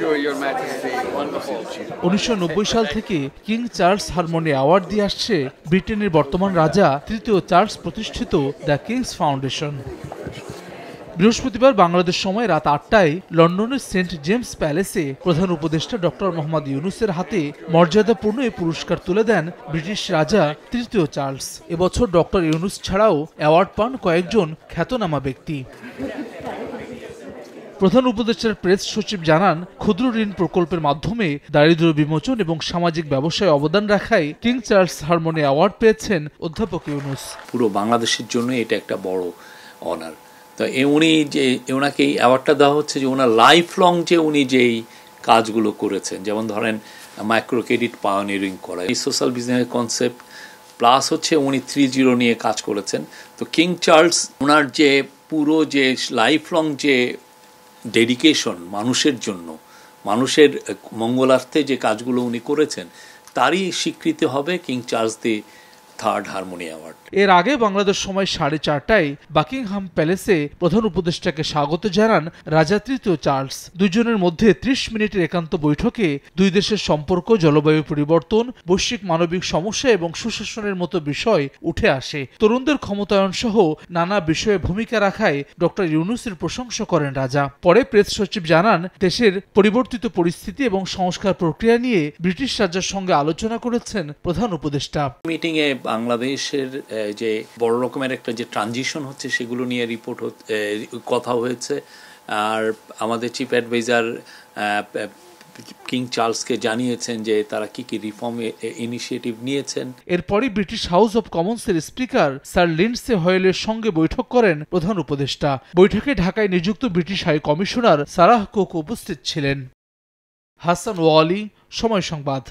sure Your Majesty. Wonderful. 1990 সাল থেকে king Charles harmony award দিয়ে আসছে ব্রিটেনের বর্তমান রাজা তৃতীয় চার্লস প্রতিষ্ঠিত দ্য কিংস ফাউন্ডেশন। বৃহস্পতিবার বাংলাদেশ সময় রাত 8টায় লন্ডনের সেন্ট জেমস প্যালেসে প্রধান উপদেষ্টা ডক্টর মোহাম্মদ ইউনূসের হাতে মর্যাদাপূর্ণ এই পুরস্কার তুলে দেন ব্রিটিশ রাজা তৃতীয় চার্লস। এবছর ডক্টর ইউনূস ছাড়াও অ্যাওয়ার্ড পান কয়েকজন খ্যাতনামা ব্যক্তি। প্রধান উপদেষ্টার প্রেস সচিব জানান, ক্ষুদ্র ঋণ প্রকল্পের মাধ্যমে দারিদ্র্য বিমোচন এবং সামাজিক ব্যবসায় অবদান রাখায় কিং চার্লস হারমোনি অ্যাওয়ার্ড পেয়েছেন অধ্যাপক ইউনূস। পুরো বাংলাদেশের জন্য এটা একটা বড় অনার। তো উনি যে ওনাকে এই অ্যাওয়ার্ডটা দেওয়া হচ্ছে যে ওনার লাইফ লং যে উনি যেই কাজগুলো করেছেন, যেমন ধরেন মাইক্রো ক্রেডিট পায়োনিয়ারিং করা, এই সোশ্যাল বিজনেস কনসেপ্ট, প্লাস হচ্ছে উনি 3.0 নিয়ে কাজ করেছেন। তো কিং চার্লস ওনার যে পুরো যে লাইফ লং যে ডেডিকেশন মানুষের জন্য, মানুষের মঙ্গলার্থে যে কাজগুলো উনি করেছেন, তারই স্বীকৃতি হবে king Charles the third harmony award. এর আগে বাংলাদেশ সময় 4:30টায় বাকিংহাম প্যালেসে প্রধান উপদেষ্টাকে স্বাগত জানান রাজা তৃতীয় চার্লস। দুজনের মধ্যে 30 মিনিটের একান্ত বৈঠকে দুই দেশের সম্পর্ক, জলবায়ু পরিবর্তন, বৈশ্বিক মানবিক সমস্যা এবং সুশাসনের মতো বিষয় উঠে আসে। তরুণদের ক্ষমতায়ন সহ নানা বিষয়ে ভূমিকা রাখায় ডক্টর ইউনূসের প্রশংসা করেন রাজা। পরে প্রেস সচিব জানান, দেশের পরিবর্তিত পরিস্থিতি এবং সংস্কার প্রক্রিয়া নিয়ে ব্রিটিশ রাজার সঙ্গে আলোচনা করেছেন প্রধান উপদেষ্টা। মিটিংয়ে বাংলাদেশের যে বড় রকমের একটা যে ট্রানজিশন হচ্ছে সেগুলো নিয়ে কথা হয়েছে। আর আমাদের চিফ অ্যাডভাইজার কিং চার্লসকে জানিয়েছেন যে তারা কি কি রিফর্ম ইনিশিয়েটিভ নিয়েছেন। এরপরই ব্রিটিশ হাউস অব কমন্সের স্পিকার স্যার লিন্ডসে হয়েলের সঙ্গে বৈঠক করেন প্রধান উপদেষ্টা। বৈঠকে ঢাকায় নিযুক্ত British high commissioner Sarah Cook উপস্থিত ছিলেন। হাসান ওয়ালি, সময় সংবাদ।